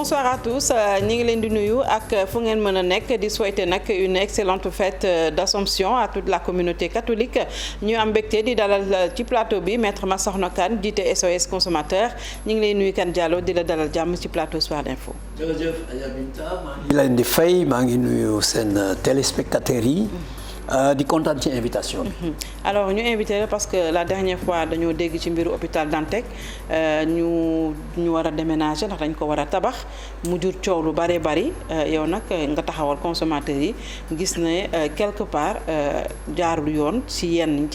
bonsoir à tous ñi ngi leen di nuyu ak fu ngeen mën a nekk di souhaiter nag une excellente fête d'Assomption à toute la communauté catholique ñu am mbégte di dalal ci plateau bi maître Massokhna Kane jiite SOS consommateur ñi ngi lay nuyu Kane Diallo di la dalal jàmm ci plateau Soir d'Info. jërëjëf Adja Binta maa ngi leen di fay maa ngi nuyu seen téléspectateurs yi. di kontaan ci invitation bi. alors ñu invité la parce que la dernière fois dañoo dégg ci mbiru hôpital Dantec ñu war a déménager ndax dañ ko war a tabax mu jur coow lu bëree bëri yow nag nga taxawal consommateur yi gis ne quelque part jaarul yoon ci yenn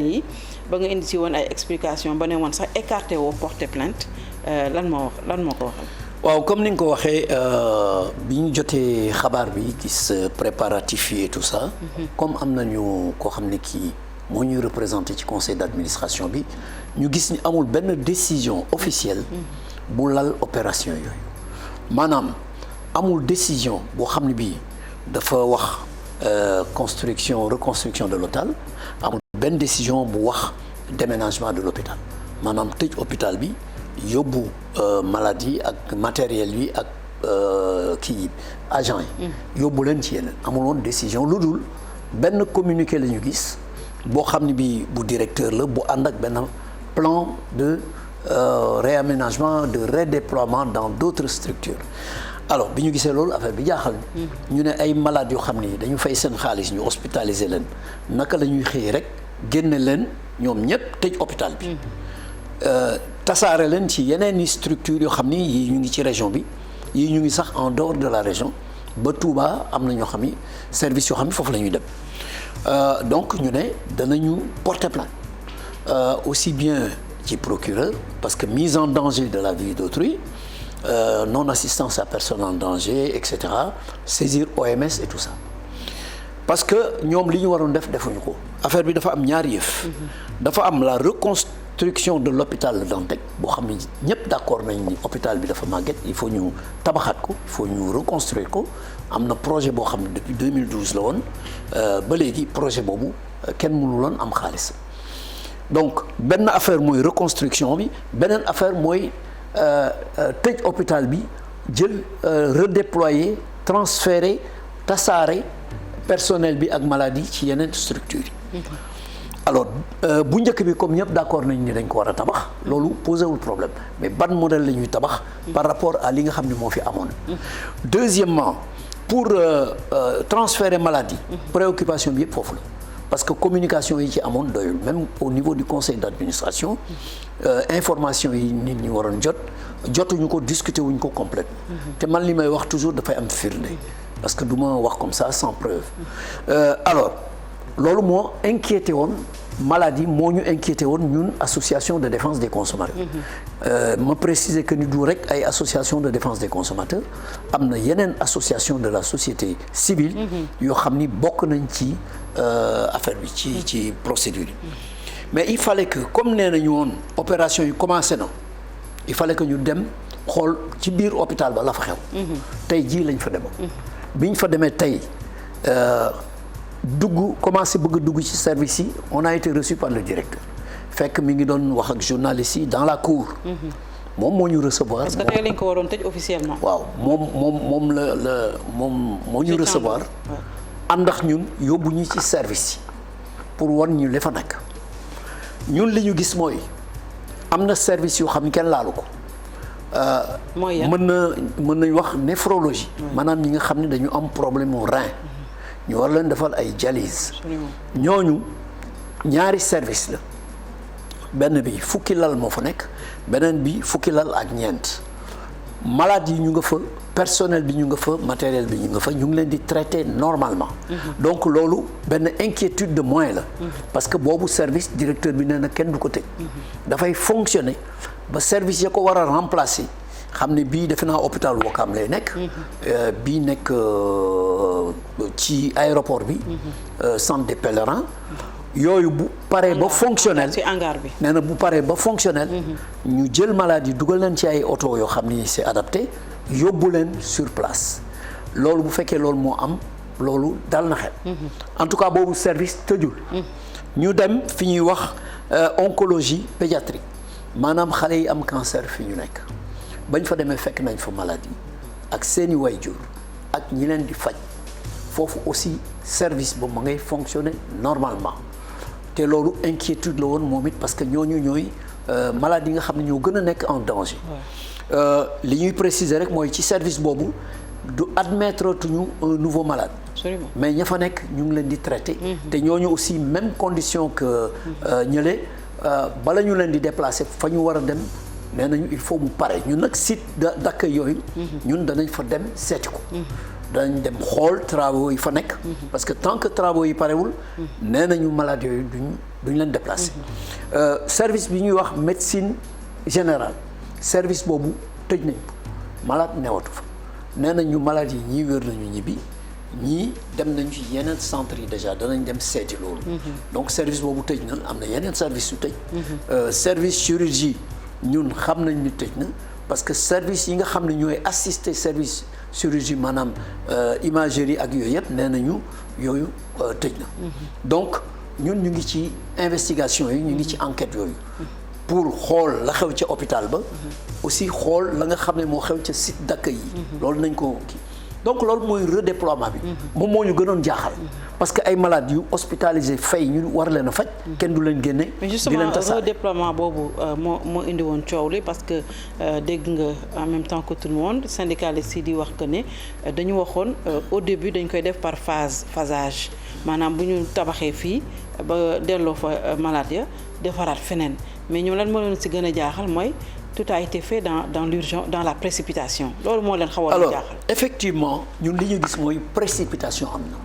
yi ba nga indi ci woon ay explication ba ne woon sax écarté woo porter plainte lan moo ko waxal. waaw comme ni nga ko waxee bi ñu jotee xabaar bi gis préparatifs yi et tout ça. comme am nañu koo xam ne kii moo ñuy représenté ci conseil d'administration bi ñu gis ni amul benn décision officielle bu lal opération yooyu maanaam amul décision boo xam ne bii dafa wax reconstruction de l'hôpital amul benn décision bu wax déménagement de l'hôpital maanaam tëj hôpital bi yóbbu maladie ak matériel yi ak kii agent yi yóbbu leen ci yeneen amul woon décision lu dul benn communiqué la ñu gis boo xam ne bi bu directeur la bu ànd ak benn plan de réaménagement de redéploiement dans d'autres structures alors bi ñu gisee loolu affaire bi jaaxal ñu ne ay malades yoo xam ni dañu fay seen xaalis ñu hospitaliser leen naka la ñuy xëy rek génne leen ñoom ñëpp tëj hôpital bi tasaare leen ci yeneen i structures yoo xam ni yii ñu ngi ci région bi yii ñu ngi sax en dehors de la région ba Touba am na ñoo xam ni service yoo xam ni foofu la ñuy dem donc ñu ne danañu porter plainte aussi bien ci procureur parce que mise en danger de la vie d'autrui non assistance à personne en danger et cetera saisir OMS et tout ça parce que ñoom li ñu waroon defuñu ko affaire bi dafa am ñaari yëf dafa am la reconstruction de l'hôpital Dantec boo xam ne ñëpp d'accord nañ ni hôpital bi dafa màgget il faut ñu tabaxaat ko il faut ñu reconstruire ko am na projet boo xam ne depuis 2012 la woon ba léegi projet boobu kenn mënu loon am xaalis donc benn affaire mooy reconstruction bi beneen affaire mooy tëj hôpital bi jël redéployer transférer tasaare personnel bi ak maladie ci yeneen structure yi alors bu njëkk bi comme ñëpp d'accord nañ ni dañ ko war a tabax loolu posé wul problème mais ban modèle la ñuy tabax par rapport à li nga xam ne moo fi amoon deuxièmement pour transférer maladie préoccupation bi yëpp foofu la parce que communication yi ci amoon doyul même au niveau du conseil d'administration information yi nit ñi waroon jotuñu ko discuter wuñ ko complètement te man li may wax toujours dafay am firnde parce que du ma wax comme ça sans preuve alors loolu moo inquiété woon maladie moo ñu inquiété woon ñun association de défense des consommateurs ma préciser que ni du rek ay association de défense des consommateurs am na yeneen association de la société civile yoo xam ni bokk nañ ci affaire bi ci procédure yi mais il fallait que comme nee nañu woon opération yi commencé na il fallait que ñu dem xool ci biir hôpital ba la fa xew tey jii lañ fa demoon biñ fa demee tey commencé bëgg a dugg ci service yi on a été reçu par le directeur fekk mi ngi doon wax ak journalistes yi dans la cour moom moo ñu recevoir parce que tey lañ ko waroon tëj officiellement waaw moom moo ñu recevoir ànd ak ñun yóbbu ñu ci service yi pour wan ñu li fa nekk ñun li ñu gis mooy am na service yoo xam ne kenn laalu ko mën nañ wax néphrologie maanaam ñi nga xam ne dañu am problème mu rein ñu war leen defal ay dialyse ñooñu ñaari service la benn bi fukki lal moo fa nekk beneen bi fukki lal ak ñeent malade yi ñu nga fa personnel bi ñu nga fa matériel bi ñu nga fa ñu ngi leen di traiter normalement donc loolu benn inquiétude de moyens la parce que boobu service directeur bi nee na kenn du ko tëj dafay fonctionner ba service ya ko war a remplacer xam ne bii defe naa hôpital Ouakam lay nekk bii nekk ci aéroport bi centre des pèlerins yooyu bu paree ba fonctionnel ci hangar bi nee na bu paree ba fonctionnel ñu jël malade yi dugal leen ci ay oto yoo xam ni c'est adapté yóbbu leen sur place loolu bu fekkee loolu moo am loolu dal na xel en tout cas boobu service tëjul ñu dem fi ñuy wax oncologie pédiatrique maanaam xale yi am cancer fi ñu nekk bañ fa demee fekk nañ fa maladie ak seeni waajur ak ñi leen di faj foofu aussi service ba ma ngay fonctionner normalement te loolu inquiétude la woon moom it parce que ñooñu ñooy malade yi nga xam ne ñoo gën a nekk en danger. li ñuy préciser rek mooy ci service boobu du admettre tuñu un nouveau malade. Absolument. Mais ña fa nekk ñu ngi leen di traité. te ñooñu aussi même condition que ñële bala ñu leen di déplacer fa ñu war a dem nee nañu il faut mu pare ñun nag site d'accueil yooyu. ñun danañ fa dem seeti ko. danañ dem xool travaux yi fa nekk. parce que tant que travaux yi parewul. nee nañu malade yooyu duñ leen déplacer. service bi ñuy wax médecine générale service boobu tëj nañ ko malade newatu fa nee nañu malade yi ñii wér nañu ñibbi. ñii dem nañ ci yeneen centres yi déjà danañ dem seeti loolu. donc service boobu tëj na am na yeneen service yu tëj. service chirurgie ñun xam nañ ni tëj na parce que service yi nga xam ne ñooy assister service chirurgie maanaam imagerie ak yooyu yëpp nee nañu yooyu tëj na. donc ñun ñu ngi ci investigation yi ñu ngi ci enquête yooyu. pour xool la xew ca hôpital ba. aussi xool la nga xam ne moo xew ca site d'accueil yi. loolu nañ ko kii. donc loolu mooy redéploiement bi. moom moo ñu gënoon jaaxal. parce que ay malades yu hospitalisés fay ñu war leen a faj. kenn du leen génne. mais justement redéploiement boobu moo indi woon coow li parce que dégg nga en même temps que tout le monde syndicaliste yi di wax que ne dañu waxoon au début dañ koy def par phasage maanaam bu ñu tabaxee fii ba delloo fa malade ya defaraat feneen mais ñoom lan moo leen si gën a jaaxal mooy. tout a été fait dans l'urgence, dans la précipitation loolu moo leen xaw a jaaxal. alors effectivement ñun li ñu gis mooy précipitation am na.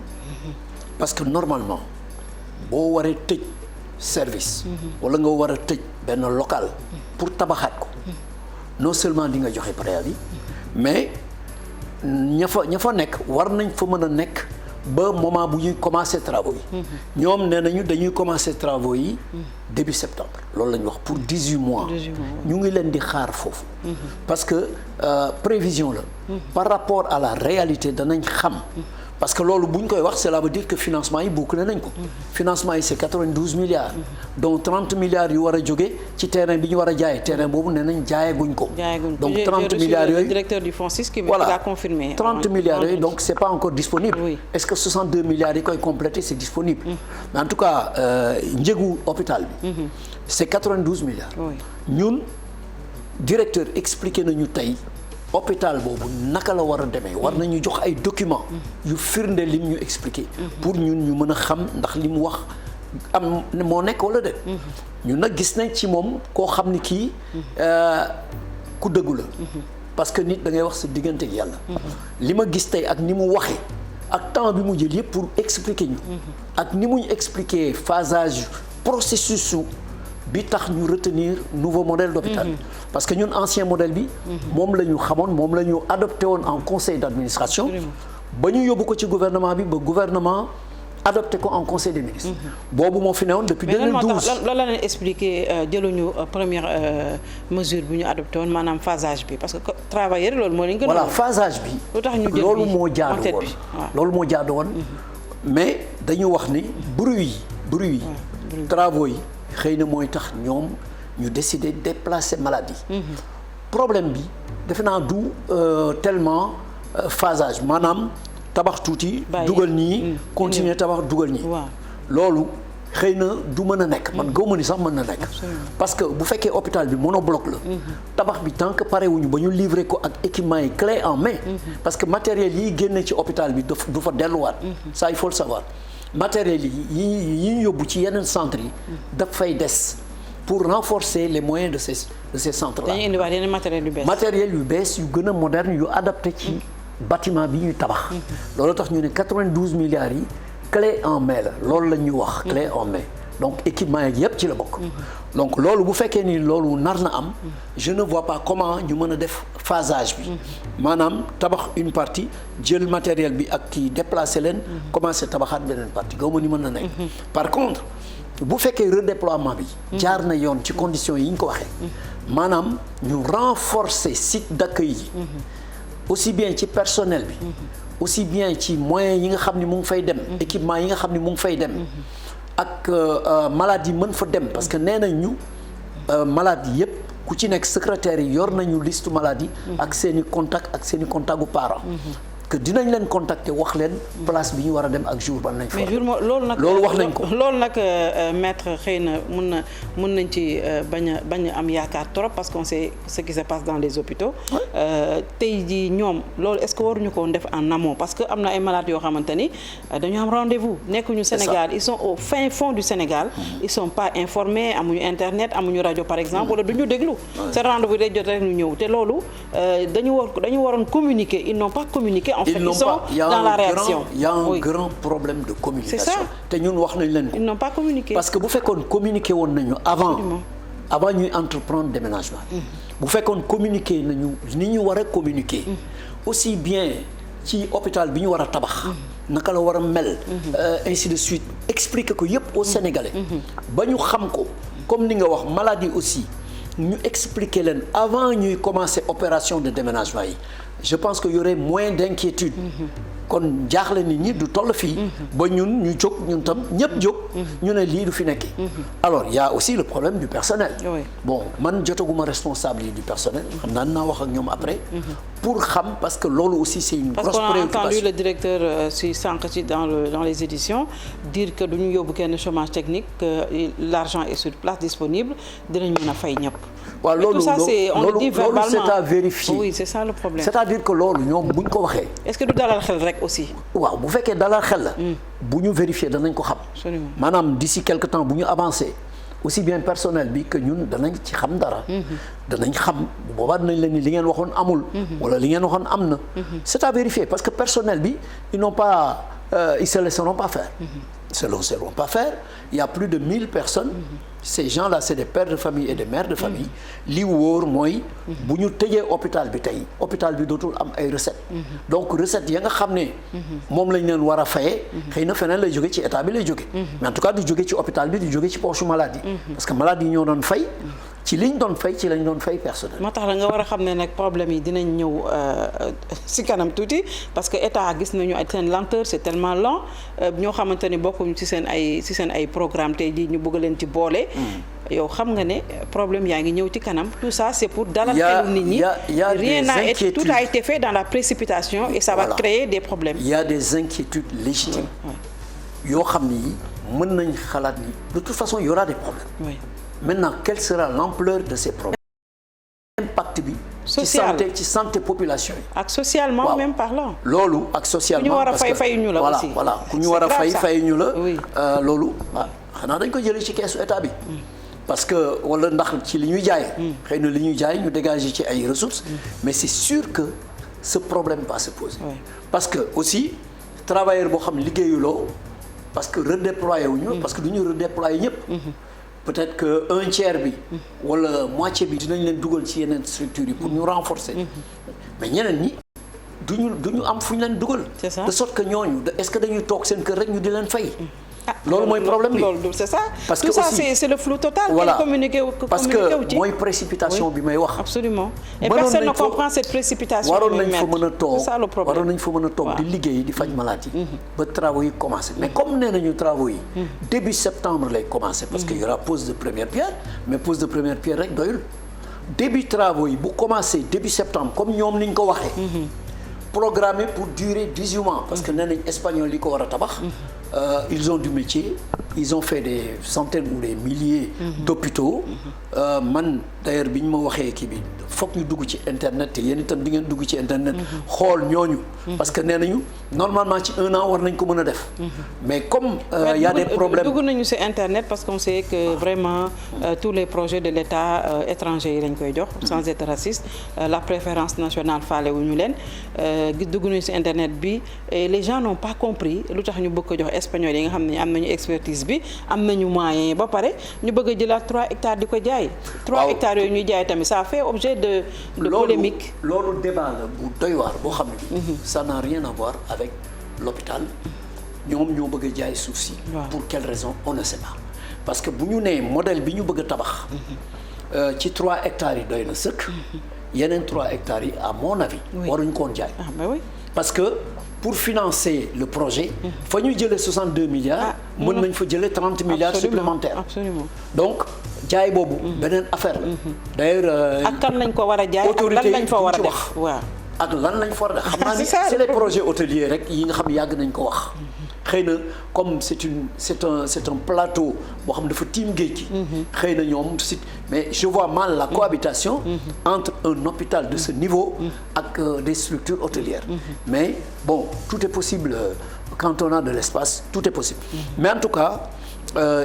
parce que normalement boo waree tëj service. wala nga war a tëj benn local. pour tabaxaat ko. non seulement di nga joxe préavis mais ña fa nekk war nañ fa mën a nekk ba moment bu ñuy commencer travaux yi. ñoom nee nañu dañuy commencer travaux yi. début septembre loolu la ñu wax pour 18 mois. ñu ngi leen di xaar foofu. parce que prévision la. par rapport à la réalité danañ xam. parce que loolu bu ñu koy wax cela veut dire que financement yi bouclé nañ ko. financement yi c'est 92 milliards. dont 30 milliards yu war a jóge ci terrain bi ñu war a jaayee terrain boobu nee nañ jaayeguñ ko. donc 30 milliards yooyu directeur du FONSIS qui voilà a confirmé. 30 milliards yooyu donc c'est pas encore disponible. Oui. Est-ce que 62 milliards yi koy compléter c'est disponible. mais en tout cas njëgu hôpital bi. c'est 92 milliards. ñun directeur expliqué nañu tey. hôpital boobu naka la war a demee war nañu jox ay documents yu firnde lim ñu expliquer pour ñun ñu mën a xam ndax li mu wax am moo nekk wala de ñun nag gis nañ ci moom koo xam ni kii ku dëggu la parce que nit da ngay wax sa diggante ak yàlla li ma gis tey ak ni mu waxee ak temps bi mu jël yëpp pour expliquer ñu ak ni muñ expliquer phasage processus bi tax ñu retenir nouveau modèle d'hôpital parce que ñun ancien modèle bi moom la ñu xamoon moom la ñu adopté woon en conseil d'administration ba ñu yóbbu ko ci gouvernement bi ba gouvernement adopté ko en conseil des ministres boobu moo fi newoon depuis 2012 lan la leen expliqué jëluñu première mesure bu ñu adopté woon maanaam phasage bi parce que travailleur loolu moo leen gën voilà phasage bi lu tax ñu jël loolu moo jaadu woon loolu moo jaadu woon mais dañu wax ni bruit yi travaux yi xëy na mooy tax ñoom ñu décider déplacer maladie. problème bi defe naa du tellement phasage maanaam tabax tuuti. dugal ñii continuer tabax dugal ñii. loolu xëy na du mën a nekk. man gaw ma ni sax mën na nekk. parce que bu fekkee hôpital bi monobloc la. tabax bi tant que parewuñu ba ñu livrer ko ak équipement yi clé en main. parce que matériel yi génne ci hôpital bi du fa delluwaat. ça il faut le savoir. matériel yi ñu yóbbu ci yeneen centres yi daf fay des pour renforcer les moyens de ces centres là. dañuy indiwaat yeneen matériel yu bees yu gën a moderne yu adapté ci bâtiment bi ñuy tabax. loolu tax ñu ne 92 milliards yi clé en main la loolu la ñuy wax. clé en main donc équipement yi yëpp ci la bokk. donc loolu bu fekkee ni loolu nar na am je ne vois pas comment ñu mën a def phasage bi maanaam tabax une partie jël matériel bi ak kii déplacer leen commencer tabaxaat beneen partie gaw ma ni mën na nekk par contre bu fekkee redéploiement bi jaar na yoon ci conditions yi ñu ko waxee maanaam ñu renforcer site d'accueil yi aussi bien ci personnel bi aussi bien ci moyens yi nga xam ni mu ngi fay dem équipement yi nga xam ni mu ngi fay dem ak malade yi mën fa dem parce que nee nañ ñu malade yëpp ku ci nekk secrétaire yi yor nañu liste maladie ak seen i contact ak seen i contact gu parents que dinañ leen contacter wax leen place bi ñu war a dem ak jour ban nañ fa. mais jour loolu nag wax nañ ko. loolu nag maître xëy na mën nañ ci bañ a am yaakaar trop parce qu'on sait ce qui se passe dans les hôpitaux. tey jii ñoom loolu est-ce que waruñu ko def en amont parce que am na ay malades yoo xamante ni dañu am rendez-vous nekkuñu Sénégal ils sont au fin fond du Sénégal. ils sont pas informés amuñu internet amuñu rajo par exemple wala duñu déglu. seen rendez-vous day jot rek ñu ñëw te loolu dañu waroon communiquer ils n'ont pas communiqué. En fait, ils sont dans la réaction. Il y a un grand problème de communication. C'est ça. te ñun wax nañ leen ko. Ils n'ont pas communiqué. parce que bu fekkoon communiqué woon nañu avant ñuy entreprendre déménagement. bu fekkoon communiqué nañu ni ñu war a communiquer. aussi bien ci hôpital bi ñu war a tabax. naka la war a mel. ainsi de suite expliquer ko yépp aux Sénégalais. ba ñu xam ko comme ni nga wax maladie aussi ñu expliquer leen avant ñuy commencer opération de déménagement yi. je pense que y aurait moins d'inquiétude kon jaaxle nit ñi du toll fii ba ñu jóg ñun tam ñëpp jóg ñu ne lii du fi nekk alors il y a aussi le problème du personnel bon man jotaguma responsable yi du personnel xam naa wax ak ñoom après pour xam parce que loolu aussi c'est une grosse préoccupation. Parce qu'on a entendu le directeur si sànq ci dans les éditions dire que duñu yóbbu kenn chômage technique que l'argent est sur place disponible dinañ mën a fay ñëpp. waaw loolu c'est à vérifier. Oui, c'est ça le problème. c'est-à-dire que loolu ñoom buñ ko waxee. est-ce que du dalal xel rek aussi. waaw bu fekkee dalal xel la. bu ñu vérifier danañ ko xam. absolument maanaam d'ici quelque temps bu ñu avancer aussi bien personnel bi que ñun danañ ci xam dara. danañ xam bu boobaa dinañ leen ni li ngeen waxoon amul. wala li ngeen waxoon am na. c'est à vérifier parce que personnel bi ils n'ont pas ils se laisseront pas faire. Ils se laisseront pas faire. Il y a plus de 1000 personnes. Ces gens-là c'est des pères de famille et des mères de famille. li wóor mooy. bu ñu tëjee hôpital bi tey hôpital bi dootul am ay recettes. donc recettes ya nga xam ne. moom lañ leen war a fayee. xëy na feneen lay jóge ci état bi lay jóge. mais en tout cas du jóge ci hôpital bi du jóge ci poche maladie. parce que maladie yi ñoo doon fay. ci liñ doon fay ci lañ doon fay personnel. moo tax la nga war a xam ne nag problème yi dinañ ñëw si kanam tuuti parce que état gis nañu ay seen lenteur c'est tellement lent ñoo xamante ni bokkuñu ci seen ay programme tey jii ñu bëgg leen ci boole. yow xam nga ne problème yaa ngi ñëw ci kanam tout ça c'est pour dalal xelu nit ñi. rien n'a été tout a été fait dans la précipitation et ça va créer des problèmes. Il y a des inquiétudes légitimes. yoo xam ni mën nañ xalaat ni de toute façon il y aura des problèmes. Oui. Maintenant, quelle sera l'ampleur de ces problèmes? Impact bi. ci santé population yi. ak socialement waaw. Même parlant. loolu ak socialement. ku ñu war a fay fayuñu la aussi. voilà ku ñu war a fayuñu la. loolu xanaa dañ ko jëlee ci keesu état bi. parce que wala ndax ci li ñuy jaay. xëy na li ñuy jaay ñu dégager ci ay ressources. mais c'est sûr que ce problème va se poser. parce que aussi travailleur boo xam liggéeyuloo parce que redéployer wuñu. parce que du ñu redéployer ñëpp. peut-être que un tiers bi wala moitié bi dinañ leen dugal ci yeneen structures yi pour ñu renforcer mais ñeneen ñi duñu am fu ñu leen dugal de sorte que ñooñu est-ce que dañuy toog seen kër rek ñu di leen fay loolu mooy problème bi loolu c'est ça parce que tout ça aussi, c'est le flou total voilà parce que ci mooy précipitation bi may wax absolument et personne ne comprend cette précipitation waroon nañ fa mën a toog c'est ça le problème waroon nañ fa mën a toog di liggéey di faj malade yi ba travaux yi commencé mais comme nee nañu travaux yi début septembre lay commencé parce que y aura pose de première pierre mais pose de première pierre rek doyul début travaux yi bu commencé début septembre comme ñoom niñ ko waxee programmé pour durer 18 mois parce que nee nañ espagnol li ko war a tabax ils ont du métier ils ont fait des centaines ou des milliers d'hôpitaux man d'ailleurs bi ñu ma waxee kii bi foog ñu dugg ci internet te yéen itam di ngeen dugg ci internet xool ñooñu parce que nee nañu normalement ci 1 an war nañ ko mën a def mais comme y a des problèmes dugg nañu ci internet parce qu'on sait que vraiment tous les projets de l'État étrangers yi lañ koy jox sans être raciste la préférence nationale faale wu ñu leen dugg nañu ci internet bi et les gens n'ont pas compris lu tax ñu bëgg ko jox espagnol yi nga xam ne am nañu expertise bi am nañu moyens ba pare ñu bëgg a jëlaat 3 hectares di ko jaay 3 hectares yooyu ñuy jaay tamit ça fait objet de polémique loolu débat la bu doy waar boo xam ne ça n'a rien à voir avec l'hôpital ñoom ñoo bëgg a jaay suuf si pour quelle raison on ne sait pas parce que bu ñu nee modèle bi ñu bëgg a tabax ci 3 hectares yi doy na sëkk yeneen 3 hectares yi à mon avis waruñu koon jaay parce que pour financer le projet fa ñu jëlee 62 milliards mën nañ fa jëlee 30 milliards supplémentaires absolument donc jaay boobu beneen affaire la. d'ailleurs ak kan lañ ko war a jaay ak lan lañ fa war a def waaw. ak lan lañ fa war a def xam naa ni c'est les projets hôteliers rek yi nga xam ne yàgg nañ ko wax. xëy na comme c'est un plateau boo xam ne dafa tiim géej gi. xëy na ñoom mais je vois mal la cohabitation entre un hôpital de ce niveau ak des structures hôtelières. Mais bon, tout est possible quand on a de l'espace, tout est possible. Mais en tout cas,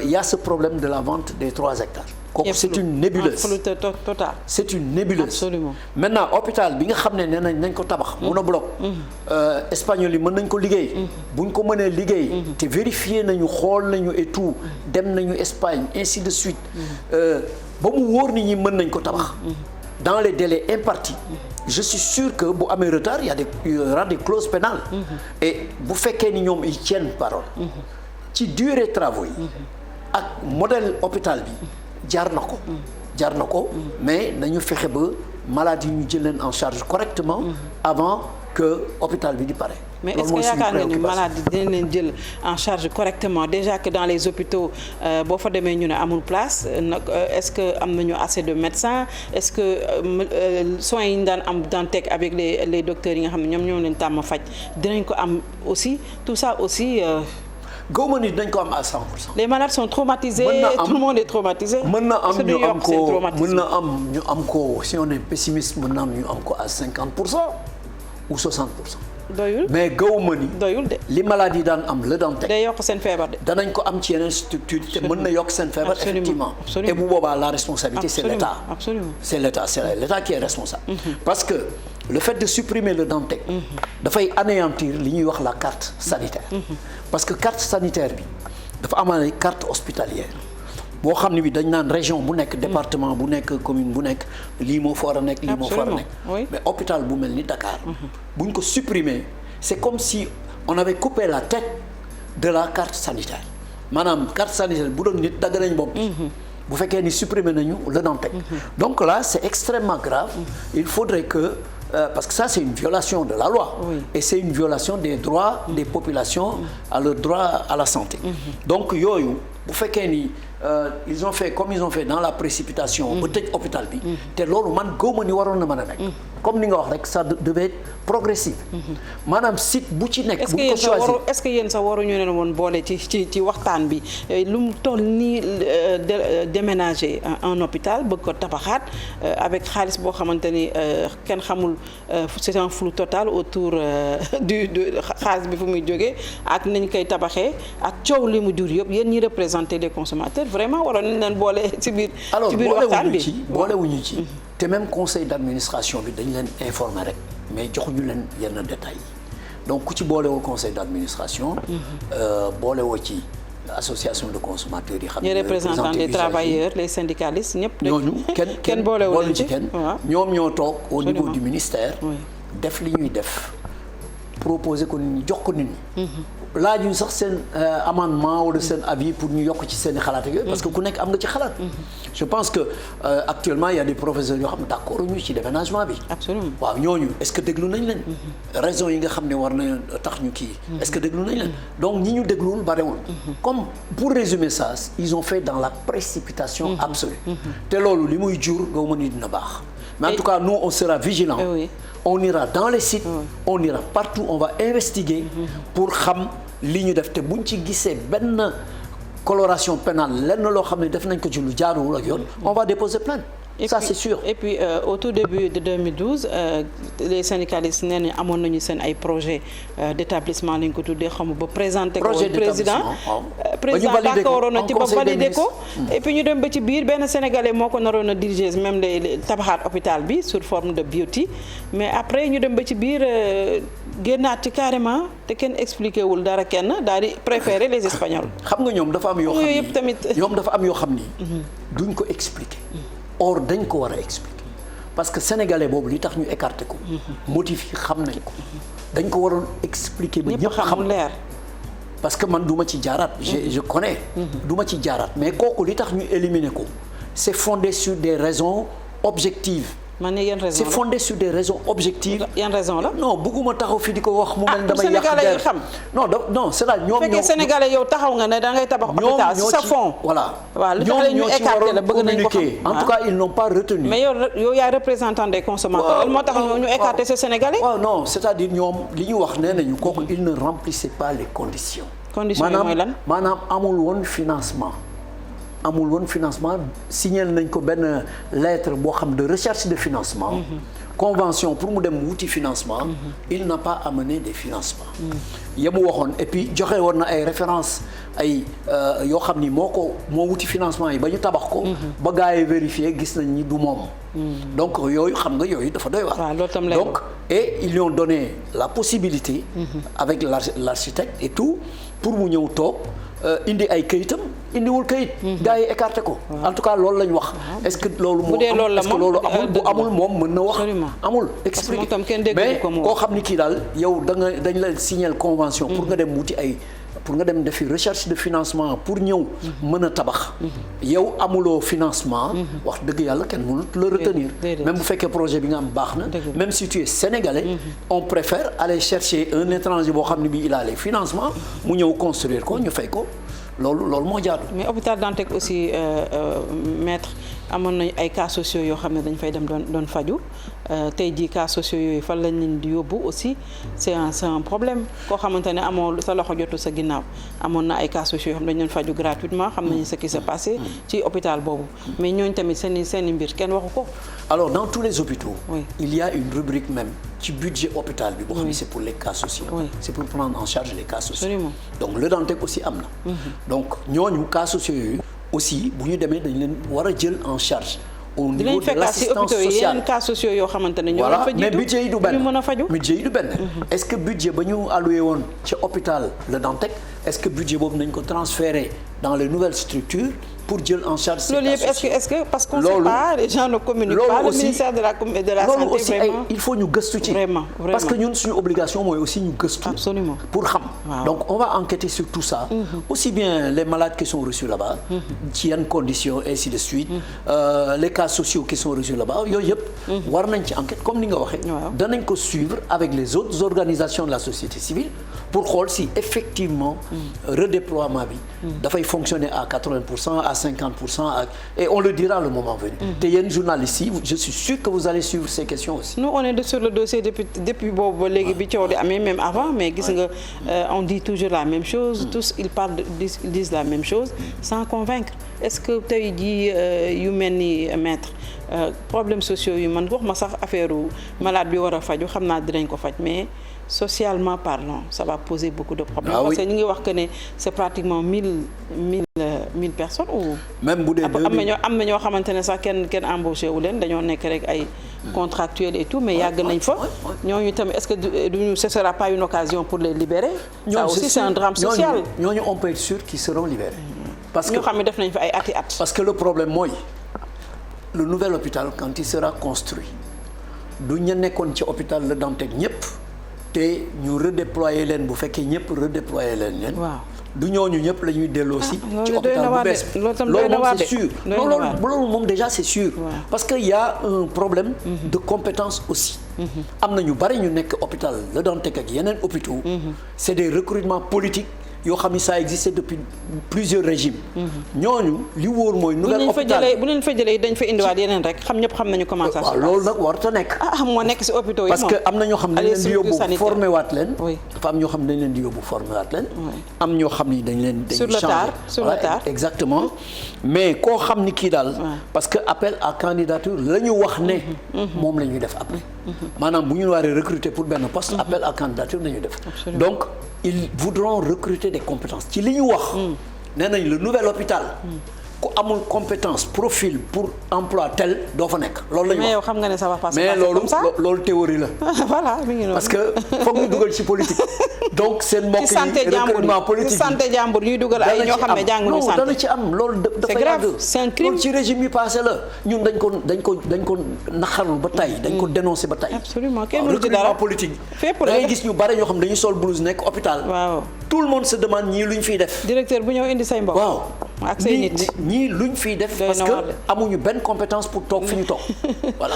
il y a ce problème de la vente des 3 hectares. C'est une nébuleuse. Total. C'est une nébuleuse. Absolument. Maintenant hôpital bi nga xam ne nee nañ ko tabax. monobloc. espagnol yi mën nañ ko liggéey. buñ ko mënee liggéey. te vérifier nañu xool nañu et tout dem nañu Espagne ainsi de suite. ba mu wóor nit ñi mën nañ ko tabax. dans les délais impartis. je suis sûr que bu amee retard il y aura des clauses pénales. et bu fekkee ni ñoom ils tiennent parole. ci durée travaux yi. ak modèle hôpital bi. jaar na ko mais nañu fexe ba malade yi ñu jël leen en charge correctement avant que hôpital bi di pare. mais est-ce que yaakaar nga ni malade yi dinañ leen jël en charge correctement déjà que dans les hôpitaux boo fa demee ñu ne amul place nag est-ce que am nañu assez de médecins est-ce que soins yi ñu daan am Dantec avec les docteurs yi nga xam ne ñoom ñoo leen tàmm faj dinañ ko am aussi tout ça aussi. gëwuma ni dañ ko am à 100%. les malades sont traumatisés. Tout le monde est traumatisé. mën na am ñu am ko si on est pessimiste mën na am ñu am ko à 50% ou 60%. doyul mais gëwuma ni. doyul de li maladies daan am le Dantec. day yokk seen feebar de. danañ ko am ci yeneen structure te mën na yokk seen feebar. effectivement et bu boobaa la responsabilité c'est l'État. Absolument. C'est l'État qui est responsable. Parce que le fait de supprimer le Dantec. dafay anéantir li ñuy wax la carte sanitaire. parce que carte sanitaire bi dafa amaale carte hospitalière boo xam ne bi dañ naan région bu nekk département bu nekk commune bu nekk lii moo fa war a nekk lii moo fa war a nekk mais hôpital bu mel ni Dakar buñ ko supprimer c'est comme si on avait coupé la tête de la carte sanitaire maanaam carte sanitaire bu doon nit dagg nañ bopp bu fekkee ni supprimer nañu le Dantec donc là c'est extrêmement grave il faudrait que parce que ça c'est une violation de la loi et c'est une violation des droits des populations à leur droit à la santé donc yooyu bu fekkee ni ils ont fait comme ils ont fait dans la précipitation ba tëj hôpital bi te loolu man gëwma ni waroon na mën a nekk comme ni nga wax rek ça devait être progressif maanaam site bu ci nekk bu ko choisir est-ce que yéen sax waruñu leen woon boole ci waxtaan bi lu mu toll nii déménager un hôpital bëgg ko tabaxaat avec xaalis boo xamante ni kenn xamul c'est un flou total autour du xaalis bi fu muy jógee ak nañ koy tabaxee ak coow li mu jur yëpp yéen ñi représenter les consommateurs vraiment waroon nañ leen boole ci biir waxtaan bi boolewuñu ci te même conseil d'administration bi dañ leen informer rek mais joxuñu leen yenn détails yi donc ku ci boolewul conseil d'administration boolewoo ci association de consommateurs yi xam ne les représentants des travailleurs les syndicalistes ñëpp ñooñu kenn boolewul ci kenn ñoom ñoo toog au niveau du ministère def li ñuy def proposer ko nit ñi jox ko nit ñi laajuñ sax seen amendement wala seen avis pour ñu yokk ci seen i xalaat ak yooyu parce que ku nekk am nga ci xalaat je pense que actuellement il y a des professeurs yoo xam ne d'accord ñu ci déménagement bi absolument waaw ñooñu est-ce que déglu nañ leen raison yi nga xam ne war na tax ñu kii est-ce que déglu nañ leen donc ñi ñu dégluwul barewul comme pour résumer ça ils ont fait dans la précipitation absolue te loolu li muy jur nga mën ni dina baax mais en tout cas nous on sera vigilants on ira dans les sites on ira partout on va investiguer pour xam li ñu def te buñ ci gisee benn coloration pénale lenn loo xam ne def nañ ko ci lu jaaduwul ak yoon on va déposer plainte ça c'est sûr. Et puis au tout début de 2012 les syndicalistes nee nañ amoon nañu seen ay projet d'établissement lañ ko tuddee xam ba présenter ko président d'accord na ci ba valider ko et puis ñu dem ba ci biir benn sénégalais moo ko naroon a diriger même les tabaxaat hôpital bi sous forme de BOT mais après ñu dem ba ci biir génnaat ci carrément te kenn expliqué wul dara kenn daal di préférer les Espagnols. xam nga ñoom dafa am yoo xam ni yëpp tamit ñoom dafa am yoo xam ni duñ ko expliquer or dañ ko war a expliquer parce que sénégalais boobu li tax ñu écarté ko motif yi xam nañ ko dañ ko waroon expliquer ba ñëpp xam leer parce que man du ma ci jaaraat je connais du ma ci jaaraat mais kooku li tax ñu éliminer ko c'est fondé sur des raisons objectives man ne yan raison c'est fondé sur des raisons objectives. yan raison la. non bëgguma taxaw fii di ko wax mu mel damay yàq Sénégalais yi xam. non c'est-à-dire ñoom fekkee Sénégalais yow taxaw nga ne da ngay tabax hôpital si sa fond. voilà waaw li tax ñu écarté la bëgg nañ ko xam. en tout cas ils n'ont pas retenu. mais yow yaay représentant des consommateurs. lan moo tax ñu écarté ces Sénégalais. waaw non c'est-à-dire ñoom li ñu wax nee nañu kooku ils ne remplissaient pas les conditions. conditions yi mooy lan maanaam amul woon financement. signal nañ ko benn lettre boo xam de recherche de financement. convention pour mu dem wuti financement. il n'a pas amené des financements. yamu waxoon et puis joxe woon na ay références ay yoo xam ni moo wuti financement yi ba ñu tabax ko. ba gars yi vérifier gis nañ ni du moom. donc yooyu xam nga yooyu dafa doy waar. donc et ils lui ont donné la possibilité. avec l'architecte et tout pour mu ñëw toog. indi ay kayitam indiwul kayit. gars yi écarté ko. en tout cas loolu lañ wax. est-ce que loolu moo am est-ce que loolu amul bu amul moom mën na wax. amul expliqué mais koo xam ni kii daal yow dañ la signer convention. pour nga dem wuti pour nga dem defi recherche de financement pour ñëw mën a tabax. yow amuloo financement. wax dëgg yàlla kenn mënut la retenir. même bu fekkee projet bi nga am baax na. même si tu es sénégalais. on préfère aller chercher un étranger boo xam ne bii il a les financements mu ñëw construire ko ñu fay ko. loolu moo jaadu. mais hôpital Dantec aussi maître amoon nañu ay cas sociaux yoo xam ne dañ fay dem doon faju tey jii cas sociaux yooyu fan lañ leen di yóbbu aussi c'est un problème koo xamante ne amoo sa loxo jotu sa ginnaaw amoon na ay cas sociaux yoo xam ne dañ leen faju gratuitement xam nañu ce qui s'est passé ci hôpital boobu mais ñooñu tamit seen mbir kenn waxu ko. alors dans tous les hôpitaux. il y a une rubrique même ci budget hôpital bi boo xam ne c'est pour les cas sociaux. c'est pour prendre en charge les cas sociaux. Absolument. donc le Dantec aussi am na. donc ñooñu cas sociaux yooyu aussi bu ñu demee dañ leen war a jël en charge. au niveau de l'assistance sociale yeneen cas sociaux yoo xamante ne ñoo voilà fa jiitu mais budget yi du benn ñu mën a faju. budget yi du benn. est-ce que budget ba ñu alloué woon ci hôpital le Dantec est-ce que budget boobu nañ ko transférer dans les nouvelles structures pour jël en charge ces loolu cas sociaux. est-ce que parce qu'on sait pas les gens ne communiquent pas le ministère de la santé aussi vraiment il faut ñu gëstu ci. vraiment parce que ñun suñu obligation mooy aussi ñu gëstu. absolument pour xam. donc on va enquêter sur tout ça. aussi bien les malades qui sont reçus là-bas. ci yan conditions ainsi de suite. les cas sociaux qui sont reçus là-bas yooyu yëpp. war nañ ci enquête comme ni nga waxee. danañ ko suivre avec les autres organisations de la société civile pour xool si effectivement redéploiement bi. dafay fonctionner à 80% à 50% et on le dira le moment venu. te yéen journalistes yi je suis sûr que vous allez suivre ces questions aussi. nous on est sur le dossier depuis boobu ba léegi bi coow di amee même avant mais gis nga on dit toujours la même chose. tous ils disent la même chose sans convaincre est-ce que tey jii yu mel ni maître problèmes sociaux yu man wax ma sax affaire malade bi war a faju xam naa dinañ ko faj mais socialement parlant ça va poser beaucoup de problèmes. parce que ñu ngi wax que ne c'est pratiquement 1000 personnes ou. même bu dee am na ñoo xamante ne sax kenn embauché wu leen dañoo nekk rek ay contractuels et tout mais yàgg nañ fa. ñooñu tamit est-ce que ce sera pas une occasion pour les libérer. ça aussi c'est un drame social. ñooñu on peut être sûr qu'ils seront libérés. parce que ñoo xam ne def nañ fa ay ati at. parce que le problème mooy le nouvel hôpital quand il sera construit du ñu nekkoon ci hôpital Le Dantec ñëpp. te ñu redéployer leen bu fekkee ñëpp redéployer leen. waaw du ñooñu ñëpp la ñuy delloo si. ci hôpital bu bees loolu moom c'est sûr. loolu moom déjà c'est sûr. parce que y a un problème. de compétence aussi. am na ñu bari ñu nekk hôpital Le Dantec ak yeneen hôpitaux. c'est des recrutements politiques. yoo xam ni ça existe depuis plusieurs régimes. ñooñu li wóor mooy. nouvel hôpital bu leen fa jëlee dañ fa indiwaat yeneen rek ñëpp xam nañu comment ça se passe. loolu nag warut a nekk. moo nekk ci hôpitaux yi parce que am na ñoo xam ne dañ leen di yóbbu formé waat leen. oui dafa am ñoo xam ne dañ leen di yóbbu formé waat leen. am ñoo xam ni dañ leen. sur le tard exactement mais koo xam ni kii daal. parce que appel à candidature la ñu wax ne. moom la ñuy def après. maanaam bu ñu waree recruter pour benn poste. appel à candidature la ñuy def. donc ils voudront recruter des compétences ci li ñu wax. nee nañ le nouvel hôpital. ku amul compétence profil pour emploi tel doo fa nekk loolu la ñu wax. mais yow xam nga ne ça va pas se passer comme ça mais loolu théorie la. voilà mi ngi noonu parce que foog ñu dugal ci politique. donc seen mbokk yi recrutement politique ci santé jàmbur ñuy dugal ay ñoo xam ne jànguñu santé. dana ci am loolu dafa yàgg. c'est un crime loolu ci régime yi passé la ñun dañ ko naxarlu ba tey dañ ko dénoncé ba tey. absolument kenn mënu ci dara recrutement politique. fépp da ngay gis ñu bare ñoo xam dañuy sol blouse nekk hôpital. waaw tout le monde se demande ñii lu ñu fiy def. directeur bu ñëw indi say mbokk. waaw. ak say nit ñii luñ fiy def parce que amuñu benn compétence pour toog fi ñu toog voilà.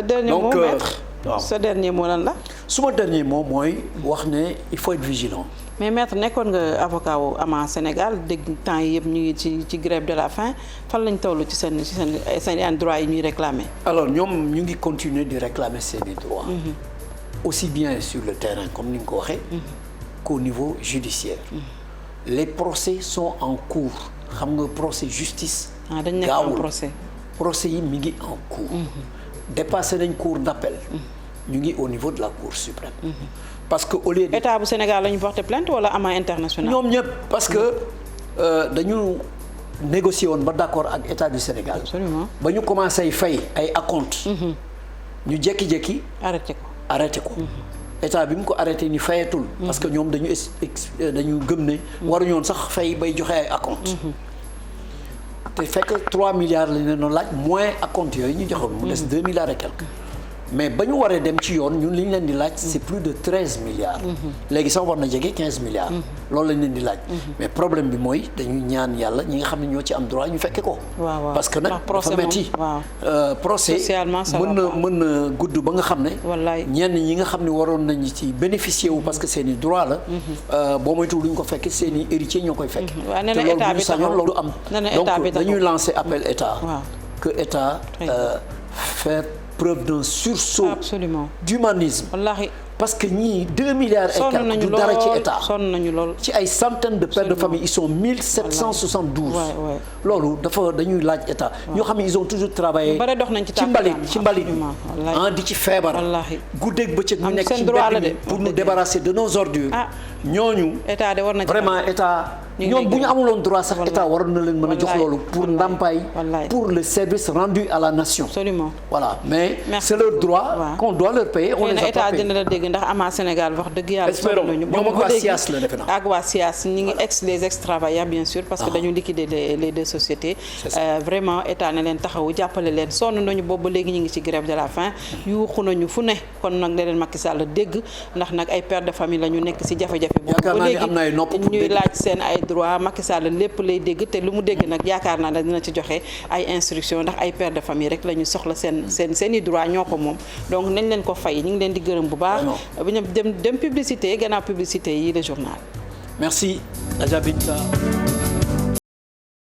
dernier mot maître waaw sa dernier mot lan la. suma dernier mot mooy wax ne il faut être vigilant. mais maître nekkoon nga avocat wu ama Sénégal dégg temps yi yëpp ñu ngi ci grève de la faim fan lañ toll ci seen droit yi ñuy réclamer. alors ñoom ñu ngi continuer di réclamer seeni droits. aussi bien sur le terrain comme ni nga ko waxee. qu'au niveau judiciaire. Les procès sont en cours xam nga procès justice. dañ nekk en procès. procès yi mi ngi en cours. dépassé nañ cour d'appel. ñu ngi au niveau de la cour suprême. parce que au lieu de. état bu Sénégal la ñu porté plainte wala ama international. ñoom ñëpp parce que dañu négocier woon ba d'accord ak état du Sénégal. absolument ba ñu commencé fay ay acompte. ñu jékki-jékki. arrêté ko. état bi mu ko arrêté ni fayatul. parce que ñoom dañu gëm ne. waruñu woon sax fay bay joxe ay acompte. te fekk 3 milliards lañ leen doon laaj moins acompte yooyu ñu joxoon. mu des 2 milliards et quelques. mais ba ñu waree dem ci yoon ñun li ñu leen di laaj c'est plus de 13 milliards. léegi sax war na jege 15 milliards. loolu lañ leen di laaj. mais problème bi mooy dañuy ñaan yàlla ñi nga xam ne ñoo ci am droit ñu fekke ko. parce que nag dafa metti procès mën na gudd ba nga xam ne. ñenn ñi nga xam ne waroon nañu ci bénéficier wu parce que seen i droit la. boo moytuwul lu ñu ko fekk seen i héritiers ñoo koy fekk. te loolu bu ñu sañoon loolu am. donc dañuy lancer appel état. que état faire preuve d'un sursaut d'humanisme. Wallaahi. parce que ñii 2 milliards et quelques du dara ci état sonn nañu lool ci ay centaines de pères de famille ils sont 1772. loolu dañuy laaj état. ñoo xam ne ils ont toujours travaillé. ci mbalit di ci feebar. guddeeg bëccëg ñu nekk ci mbedd mi pour nous débarrasser de nos ordures. ñooñu. état de war na ci vraiment état. ñoom bu ñu amuloon droit sax état waroon na leen mën a jox loolu pour ndàmpaay. pour le service rendu à la nation. absolument voilà mais c'est leur droit. qu'on doit leur payer on les a pas payés. ndax ama Sénégal wax dëgg yàlla sonn nañu ñoom ak waa SIAS la defe naa ak waa SIAS ñi ngi les ex-travailleurs bien sûr parce que dañu liquider les deux sociétés vraiment état ne leen taxawu jàppale leen sonn nañu boobu ba léegi ñu ngi ci grève de la faim yuuxu nañu fu ne kon nag ne leen Macky Sall dégg ndax nag ay pères de famille la ñu nekk ci jafe-jafe boobu ba léegi ñuy laaj seen ay droit Macky Sall lépp lay dégg te lu mu dégg nag yaakaar naa ne dina ci joxe ay instructions ndax ay pères de famille rek la ñu soxla seen i droit ñoo ko moom donc nañ leen ko fay ñu ngi leen di gërëm bu baax bu ñu dem publicité gannaaw publicité yi le journal. Merci Adja Binta.